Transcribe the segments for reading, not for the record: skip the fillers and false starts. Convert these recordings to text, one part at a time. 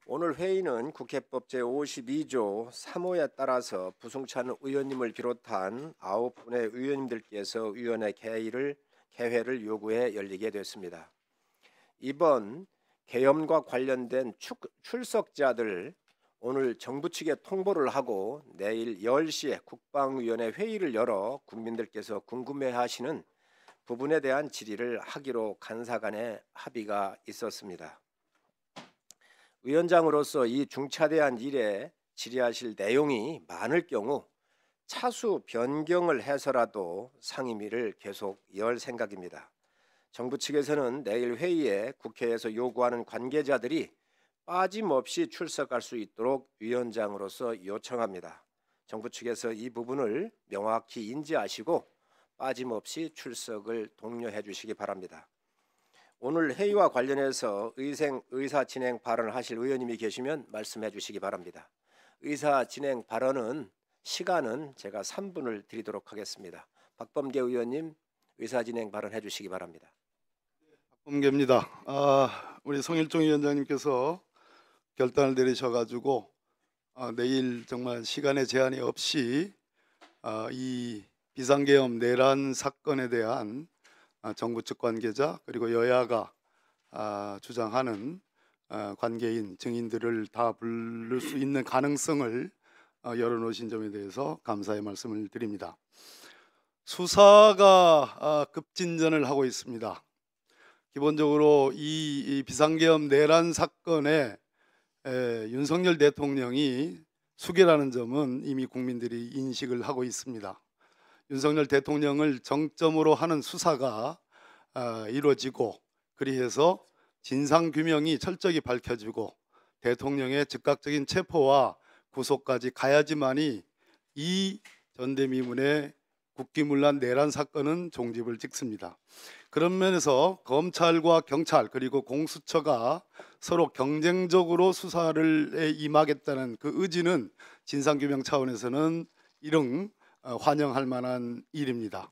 오늘 회의는 국회법 제52조 3호에 따라서 부승찬 의원님을 비롯한 9분의 의원님들께서 위원회 개회를 요구해 열리게 됐습니다. 이번 계엄과 관련된 출석자들 오늘 정부 측에 통보를 하고 내일 10시에 국방위원회 회의를 열어 국민들께서 궁금해하시는 부분에 대한 질의를 하기로 간사간의 합의가 있었습니다. 위원장으로서 이 중차대한 일에 질의하실 내용이 많을 경우 차수 변경을 해서라도 상임위를 계속 열 생각입니다. 정부 측에서는 내일 회의에 국회에서 요구하는 관계자들이 빠짐없이 출석할 수 있도록 위원장으로서 요청합니다. 정부 측에서 이 부분을 명확히 인지하시고 빠짐없이 출석을 독려해 주시기 바랍니다. 오늘 회의와 관련해서 의사 진행 발언을 하실 의원님이 계시면 말씀해 주시기 바랍니다. 의사 진행 발언은 시간은 제가 3분을 드리도록 하겠습니다. 박범계 의원님 의사 진행 발언해 주시기 바랍니다. 박범계입니다. 우리 송일종 위원장님께서 결단을 내리셔가지고 내일 정말 시간의 제한이 없이 이 비상계엄 내란 사건에 대한 정부 측 관계자 그리고 여야가 주장하는 관계인 증인들을 다 부를 수 있는 가능성을 열어놓으신 점에 대해서 감사의 말씀을 드립니다. 수사가 급진전을 하고 있습니다. 기본적으로 이 비상계엄 내란 사건에 윤석열 대통령이 수괴라는 점은 이미 국민들이 인식을 하고 있습니다. 윤석열 대통령을 정점으로 하는 수사가 이루어지고 그리해서 진상규명이 철저히 밝혀지고 대통령의 즉각적인 체포와 구속까지 가야지만이 이 전대미문의 국기문란 내란 사건은 종집을 찍습니다. 그런 면에서 검찰과 경찰 그리고 공수처가 서로 경쟁적으로 수사를 임하겠다는 그 의지는 진상규명 차원에서는 일응 환영할 만한 일입니다.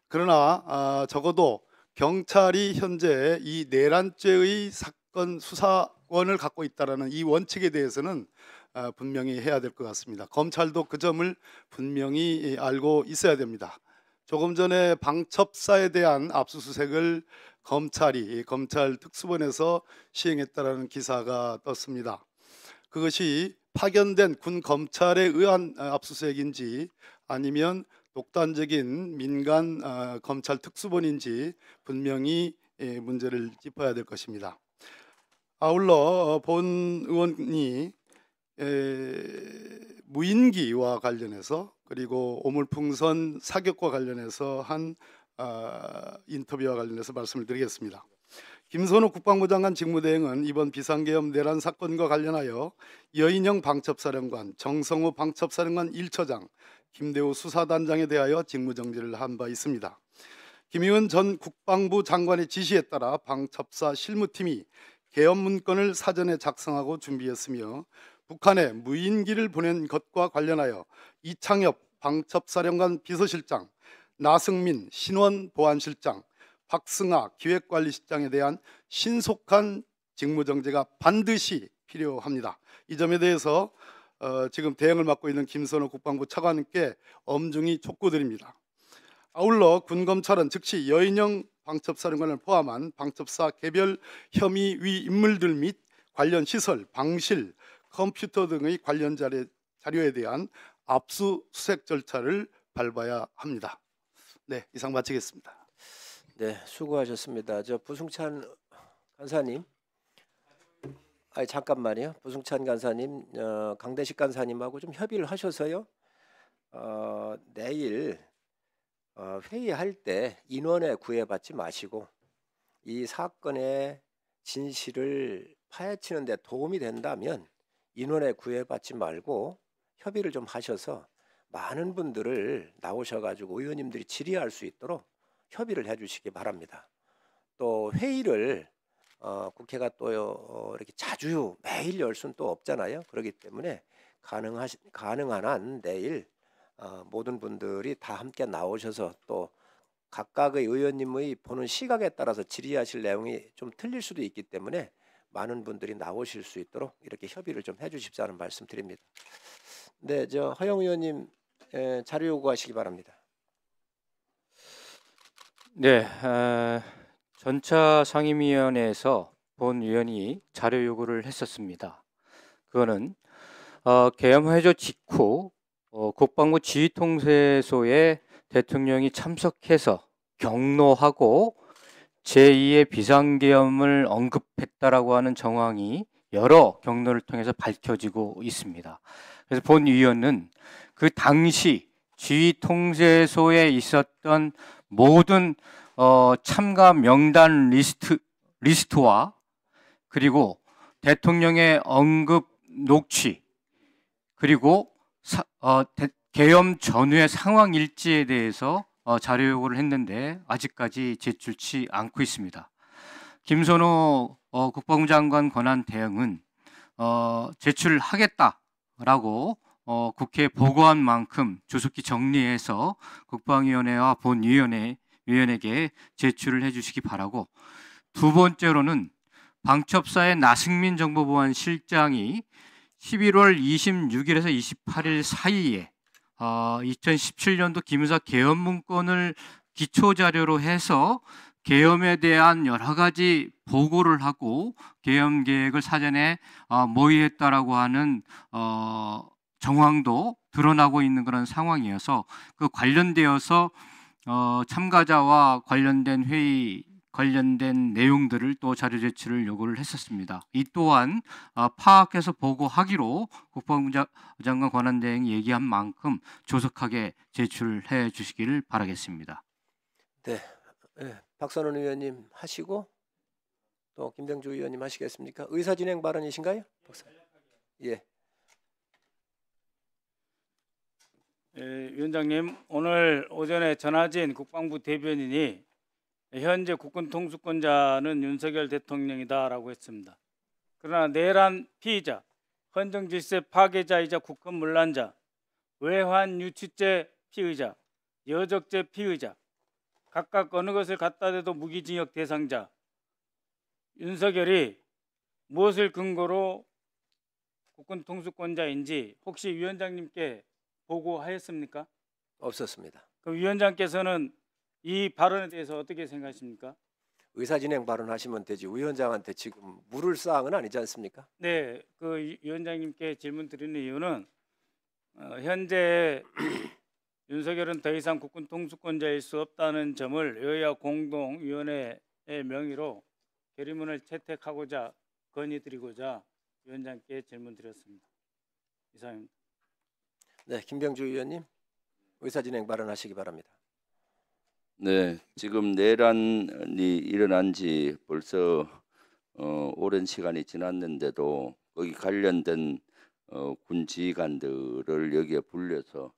그러나 적어도 경찰이 현재 이 내란죄의 사건 수사권을 갖고 있다는 이 원칙에 대해서는 분명히 해야 될 것 같습니다. 검찰도 그 점을 분명히 알고 있어야 됩니다. 조금 전에 방첩사에 대한 압수수색을 검찰이 검찰 특수본에서 시행했다는 기사가 떴습니다. 그것이 파견된 군 검찰에 의한 압수수색인지 아니면 독단적인 민간 검찰 특수본인지 분명히 문제를 짚어야 될 것입니다. 아울러 본 의원이 무인기와 관련해서 그리고 오물풍선 사격과 관련해서 한 인터뷰와 관련해서 말씀을 드리겠습니다. 김선호 국방부 장관 직무대행은 이번 비상계엄 내란 사건과 관련하여 여인영 방첩사령관, 정성호 방첩사령관 1처장, 김대우 수사단장에 대하여 직무정지를 한 바 있습니다. 김의원 전 국방부 장관의 지시에 따라 방첩사 실무팀이 계엄 문건을 사전에 작성하고 준비했으며 북한에 무인기를 보낸 것과 관련하여 이창엽 방첩사령관 비서실장, 나승민 신원보안실장, 박승아 기획관리실장에 대한 신속한 직무정지가 반드시 필요합니다. 이 점에 대해서 지금 대응을 맡고 있는 김선호 국방부 차관께 엄중히 촉구드립니다. 아울러 군검찰은 즉시 여인영 방첩사령관을 포함한 방첩사 개별 혐의 위 인물들 및 관련 시설, 방실, 컴퓨터 등의 관련 자료에 대한 압수수색 절차를 밟아야 합니다. 네, 이상 마치겠습니다. 네, 수고하셨습니다. 부승찬 간사님, 잠깐만요. 부승찬 간사님, 강대식 간사님하고 좀 협의를 하셔서요. 내일 회의할 때 인원에 구애받지 마시고 이 사건의 진실을 파헤치는 데 도움이 된다면 인원에 구애받지 말고 협의를 좀 하셔서 많은 분들을 나오셔가지고 의원님들이 질의할 수 있도록 협의를 해주시기 바랍니다. 또 회의를 국회가 또 이렇게 자주 매일 열 수는 또 없잖아요. 그렇기 때문에 가능한 한 내일 모든 분들이 다 함께 나오셔서 또 각각의 의원님의 보는 시각에 따라서 질의하실 내용이 좀 틀릴 수도 있기 때문에 많은 분들이 나오실 수 있도록 이렇게 협의를 좀 해주십사는 말씀드립니다. 네, 저 허영 의원님 자료 요구하시기 바랍니다. 네, 전차 상임위원회에서 본 의원이 자료 요구를 했었습니다. 그거는 계엄 해조 직후 국방부 지휘통제소에 대통령이 참석해서 경로하고 제2의 비상계엄을 언급했다라고 하는 정황이 여러 경로를 통해서 밝혀지고 있습니다. 그래서 본 의원은 그 당시 지휘통제소에 있었던 모든 참가 명단 리스트와 그리고 대통령의 언급 녹취 그리고 계엄 전후의 상황 일지에 대해서 자료 요구를 했는데 아직까지 제출치 않고 있습니다. 김선호 국방부 장관 권한 대행은 제출하겠다라고 국회에 보고한 만큼 조속히 정리해서 국방위원회와 본위원에게 제출을 해주시기 바라고, 두 번째로는 방첩사의 나승민 정보보안 실장이 11월 26일에서 28일 사이에 2017년도 기무사 계엄 문건을 기초 자료로 해서 계엄에 대한 여러 가지 보고를 하고 계엄 계획을 사전에 모의했다라고 하는 정황도 드러나고 있는 그런 상황이어서 그 관련되어서 참가자와 관련된 회의 관련된 내용들을 또 자료 제출을 요구를 했었습니다. 이 또한 파악해서 보고하기로 국방부 장관 권한대행이 얘기한 만큼 조속하게 제출해 주시기를 바라겠습니다. 네, 박선원 의원님 하시고 또 김병주 의원님 하시겠습니까? 의사진행 발언이신가요? 예. 위원장님, 오늘 오전에 전하진 국방부 대변인이 현재 국군 통수권자는 윤석열 대통령이다라고 했습니다. 그러나 내란 피의자, 헌정 질서 파괴자이자 국헌 문란자, 외환 유치죄 피의자, 여적죄 피의자, 각각 어느 것을 갖다 대도 무기징역 대상자 윤석열이 무엇을 근거로 국군 통수권자인지 혹시 위원장님께 보고하였습니까? 없었습니다. 그럼 위원장께서는 이 발언에 대해서 어떻게 생각하십니까? 의사진행 발언하시면 되지 위원장한테 지금 물을 사항은 아니지 않습니까? 네, 그 위원장님께 질문 드리는 이유는 현재 윤석열은 더 이상 국군 통수권자일 수 없다는 점을 여야 공동위원회의 명의로 결의문을 채택하고자 건의드리고자 위원장께 질문 드렸습니다. 이상입니다. 네, 김병주 의원님 의사진행 발언하시기 바랍니다. 네, 지금 내란이 일어난 지 벌써 오랜 시간이 지났는데도 거기 관련된 군 지휘관들을 여기에 불려서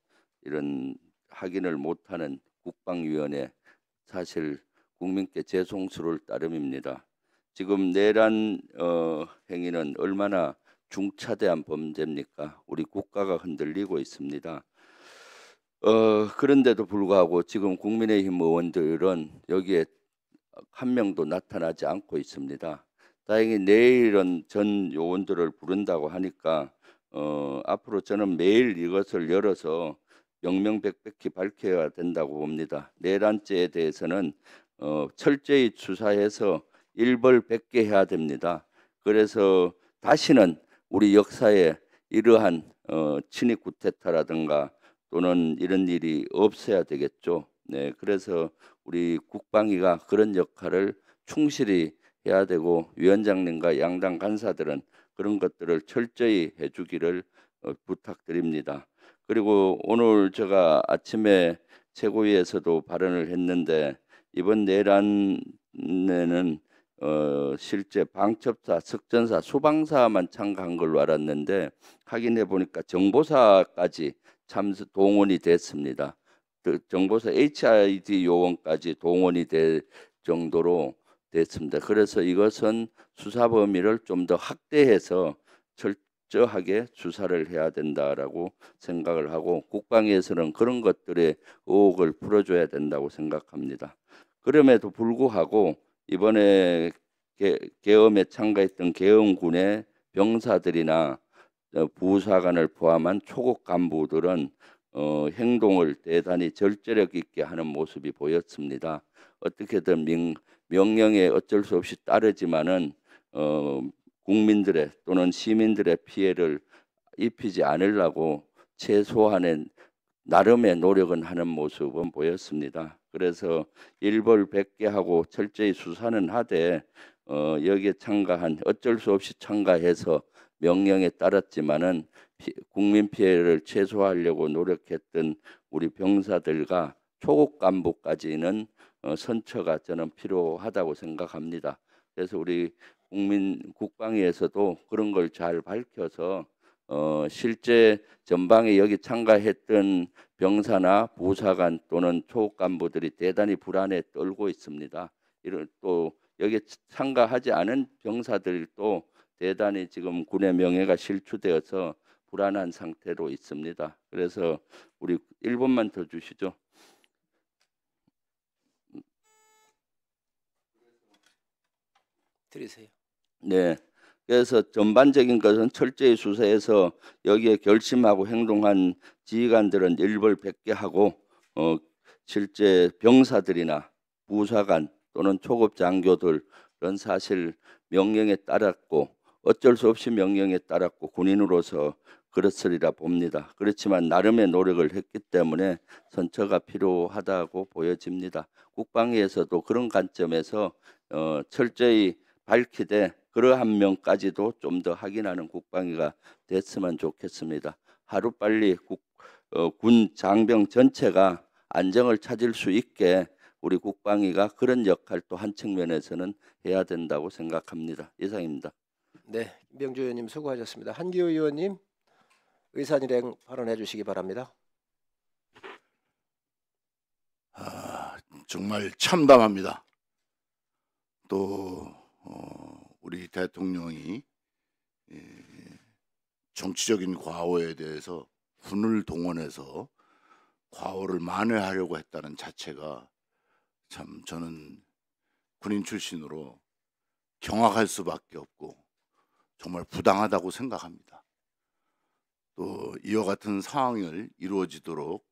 이런 확인을 못하는 국방위원회, 사실 국민께 죄송스러울 따름입니다. 지금 내란 행위는 얼마나 중차대한 범죄입니까? 우리 국가가 흔들리고 있습니다. 그런데도 불구하고 지금 국민의힘 의원들은 여기에 한 명도 나타나지 않고 있습니다. 다행히 내일은 전 요원들을 부른다고 하니까 앞으로 저는 매일 이것을 열어서 명명백백히 밝혀야 된다고 봅니다. 내란죄에 대해서는 철저히 수사해서 일벌백계 해야 됩니다. 그래서 다시는 우리 역사에 이러한 친위 쿠데타라든가 또는 이런 일이 없어야 되겠죠. 네, 그래서 우리 국방위가 그런 역할을 충실히 해야 되고 위원장님과 양당 간사들은 그런 것들을 철저히 해주기를 부탁드립니다. 그리고 오늘 제가 아침에 최고위에서도 발언을 했는데 이번 내란에는 실제 방첩사, 석전사, 소방사만 참가한 걸로 알았는데 확인해 보니까 정보사까지 동원이 됐습니다. 정보사 HID 요원까지 동원이 될 정도로 됐습니다. 그래서 이것은 수사 범위를 좀 더 확대해서 철저하게 수사를 해야 된다라고 생각을 하고 국방위에서는 그런 것들의 의혹을 풀어줘야 된다고 생각합니다. 그럼에도 불구하고 이번에 계엄에 참가했던 계엄군의 병사들이나 부사관을 포함한 초급 간부들은 행동을 대단히 절제력 있게 하는 모습이 보였습니다. 어떻게든 명령에 어쩔 수 없이 따르지만은 국민들의 또는 시민들의 피해를 입히지 않으려고 최소한의 나름의 노력은 하는 모습은 보였습니다. 그래서 일벌백계하고 철저히 수사는 하되 여기에 참가한 어쩔 수 없이 참가해서 명령에 따랐지만은 국민 피해를 최소화하려고 노력했던 우리 병사들과 초급 간부까지는 선처가 저는 필요하다고 생각합니다. 그래서 우리 국방위에서도 그런 걸 잘 밝혀서 실제 전방에 여기 참가했던 병사나 부사관 또는 초급 간부들이 대단히 불안에 떨고 있습니다. 이런 또 여기 참가하지 않은 병사들도 대단히 지금 군의 명예가 실추되어서 불안한 상태로 있습니다. 그래서 우리 1분만 더 주시죠. 드리세요. 네. 그래서 전반적인 것은 철저히 수사해서 여기에 결심하고 행동한 지휘관들은 일벌백계하고 실제 병사들이나 부사관 또는 초급 장교들은 사실 명령에 따랐고 어쩔 수 없이 명령에 따랐고 군인으로서 그렇으리라 봅니다. 그렇지만 나름의 노력을 했기 때문에 선처가 필요하다고 보여집니다. 국방위에서도 그런 관점에서 철저히 밝히되 그러한 명까지도 좀 더 확인하는 국방위가 됐으면 좋겠습니다. 하루빨리 군 장병 전체가 안정을 찾을 수 있게 우리 국방위가 그런 역할도 한 측면에서는 해야 된다고 생각합니다. 이상입니다. 네, 김병주 의원님 수고하셨습니다. 한기호 의원님 의사일행 발언해 주시기 바랍니다. 정말 참담합니다. 또 우리 대통령이 정치적인 과오에 대해서 군을 동원해서 과오를 만회하려고 했다는 자체가 참 저는 군인 출신으로 경악할 수밖에 없고 정말 부당하다고 생각합니다. 또 이와 같은 상황을 이루어지도록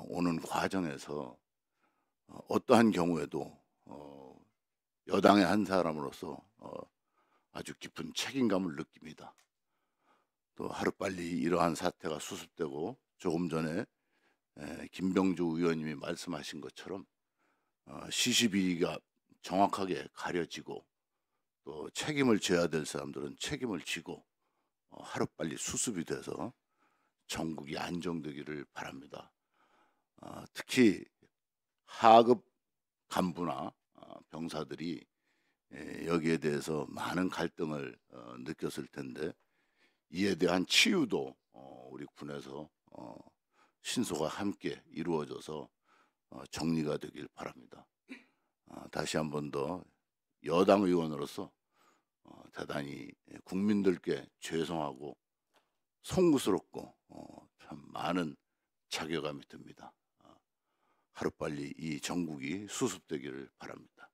오는 과정에서 어떠한 경우에도 여당의 한 사람으로서 아주 깊은 책임감을 느낍니다. 또 하루빨리 이러한 사태가 수습되고 조금 전에 김병주 의원님이 말씀하신 것처럼 시시비가 정확하게 가려지고 또 책임을 져야 될 사람들은 책임을 지고 하루빨리 수습이 돼서 전국이 안정되기를 바랍니다. 특히 하급 간부나 병사들이 여기에 대해서 많은 갈등을 느꼈을 텐데 이에 대한 치유도 우리 군에서 신소가 함께 이루어져서 정리가 되길 바랍니다. 다시 한 번 더 여당 의원으로서 대단히 국민들께 죄송하고 송구스럽고 참 많은 자괴감이 듭니다. 하루빨리 이 정국이 수습되기를 바랍니다.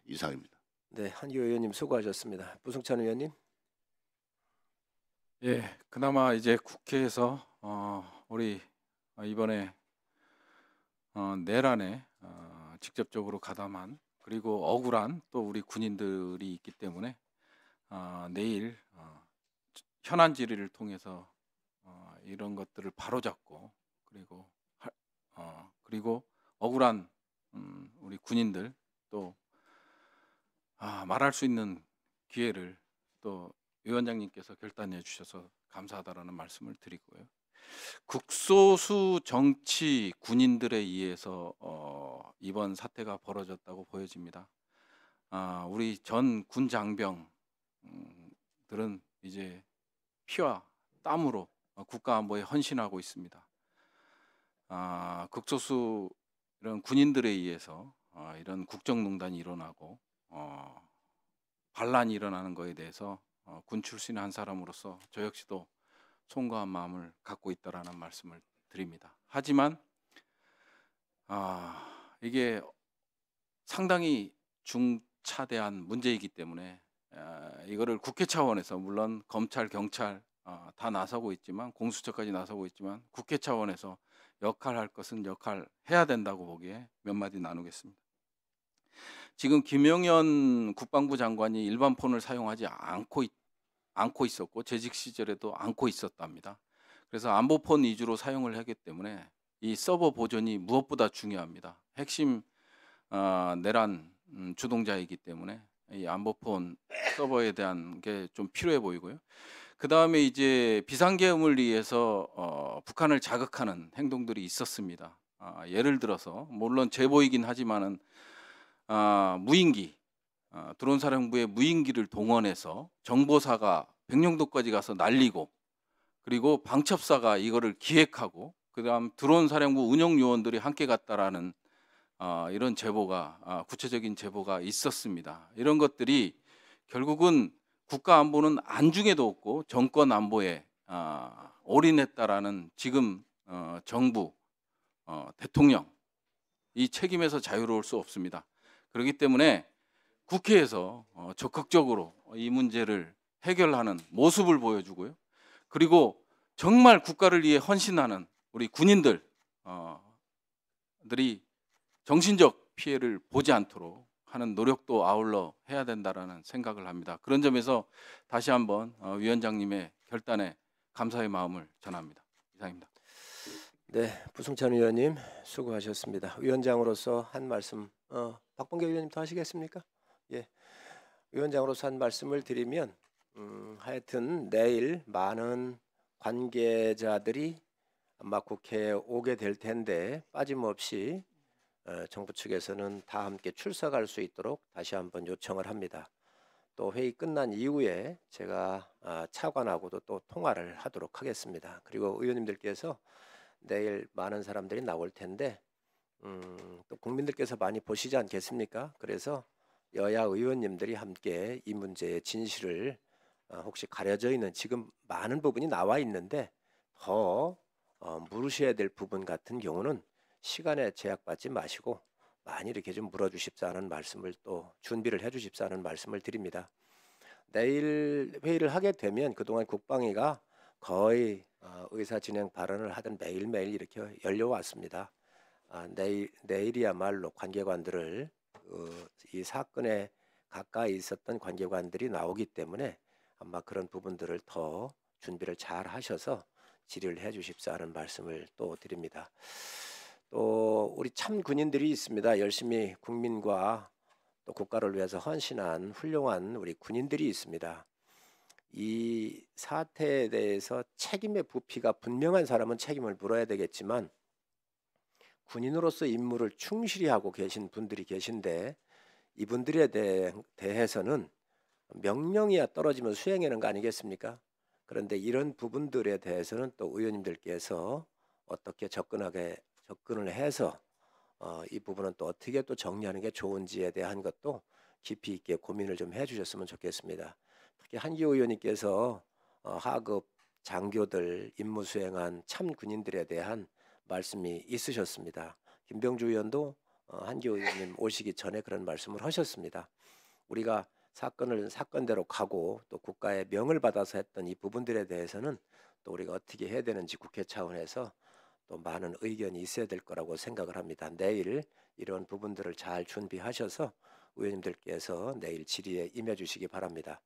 이상입니다. 네, 한기호 의원님 수고하셨습니다. 부승찬 의원님. 예, 그나마 이제 국회에서 우리 이번에 내란에 직접적으로 가담한 그리고 억울한 또 우리 군인들이 있기 때문에 내일 현안 질의를 통해서 이런 것들을 바로잡고 그리고 억울한 우리 군인들 또 말할 수 있는 기회를 또 위원장님께서 결단해 주셔서 감사하다라는 말씀을 드리고요. 극소수 정치 군인들에 의해서 이번 사태가 벌어졌다고 보여집니다. 우리 전 군 장병들은 이제 피와 땀으로 국가 안보에 헌신하고 있습니다. 극소수 이런 군인들에 의해서 이런 국정농단이 일어나고 반란이 일어나는 것에 대해서 군 출신 한 사람으로서 저 역시도 송구한 마음을 갖고 있다라는 말씀을 드립니다. 하지만 이게 상당히 차대한 문제이기 때문에 이거를 국회 차원에서 물론 검찰, 경찰 다 나서고 있지만 공수처까지 나서고 있지만 국회 차원에서 역할할 것은 역할 해야 된다고 보기에 몇 마디 나누겠습니다. 지금 김영현 국방부 장관이 일반 폰을 사용하지 않고 있었고 재직 시절에도 않고 있었답니다. 그래서 안보폰 위주로 사용을 하기 때문에 이 서버 보존이 무엇보다 중요합니다. 핵심 내란 주동자이기 때문에 이 안보폰 서버에 대한 게 좀 필요해 보이고요. 그 다음에 이제 비상계엄을 위해서 북한을 자극하는 행동들이 있었습니다. 예를 들어서 물론 제보이긴 하지만은 무인기 드론사령부의 무인기를 동원해서 정보사가 백령도까지 가서 날리고 그리고 방첩사가 이거를 기획하고 그다음 드론사령부 운영요원들이 함께 갔다라는 이런 제보가 구체적인 제보가 있었습니다. 이런 것들이 결국은 국가 안보는 안중에도 없고 정권 안보에 올인했다라는 지금 정부 대통령 이 책임에서 자유로울 수 없습니다. 그렇기 때문에 국회에서 적극적으로 이 문제를 해결하는 모습을 보여주고요. 그리고 정말 국가를 위해 헌신하는 우리 군인들이 정신적 피해를 보지 않도록 하는 노력도 아울러 해야 된다라는 생각을 합니다. 그런 점에서 다시 한번 위원장님의 결단에 감사의 마음을 전합니다. 이상입니다. 네, 부승찬 의원님 수고하셨습니다. 위원장으로서 한 말씀, 박범계 의원님 더 하시겠습니까? 예, 위원장으로서 한 말씀을 드리면, 하여튼 내일 많은 관계자들이 아마 국회에 오게 될 텐데 빠짐없이 정부 측에서는 다 함께 출석할 수 있도록 다시 한번 요청을 합니다. 또 회의 끝난 이후에 제가 차관하고도 또 통화를 하도록 하겠습니다. 그리고 의원님들께서 내일 많은 사람들이 나올 텐데 또 국민들께서 많이 보시지 않겠습니까? 그래서 여야 의원님들이 함께 이 문제의 진실을 혹시 가려져 있는 지금 많은 부분이 나와 있는데 더 물으셔야 될 부분 같은 경우는 시간에 제약받지 마시고 많이 이렇게 좀 물어주십사는 말씀을 또 준비를 해주십사는 말씀을 드립니다. 내일 회의를 하게 되면 그동안 국방위가 거의 의사진행 발언을 하던 매일매일 이렇게 열려왔습니다. 내일이야말로 관계관들을 이 사건에 가까이 있었던 관계관들이 나오기 때문에 아마 그런 부분들을 더 준비를 잘 하셔서 질의를 해주십사 하는 말씀을 또 드립니다. 또 우리 참 군인들이 있습니다. 열심히 국민과 또 국가를 위해서 헌신한 훌륭한 우리 군인들이 있습니다. 이 사태에 대해서 책임의 부피가 분명한 사람은 책임을 물어야 되겠지만 군인으로서 임무를 충실히 하고 계신 분들이 계신데 이분들에 대해서는 명령이야 떨어지면 수행하는 거 아니겠습니까? 그런데 이런 부분들에 대해서는 또 의원님들께서 어떻게 접근을 해서 이 부분은 또 어떻게 또 정리하는 게 좋은지에 대한 것도 깊이 있게 고민을 좀 해주셨으면 좋겠습니다. 특히 한기호 의원님께서 하급 장교들 임무 수행한 참 군인들에 대한 말씀이 있으셨습니다. 김병주 의원도 한기호 의원님 오시기 전에 그런 말씀을 하셨습니다. 우리가 사건을 사건대로 가고 또 국가의 명을 받아서 했던 이 부분들에 대해서는 또 우리가 어떻게 해야 되는지 국회 차원에서 또 많은 의견이 있어야 될 거라고 생각을 합니다. 내일 이런 부분들을 잘 준비하셔서 의원님들께서 내일 질의에 임해 주시기 바랍니다.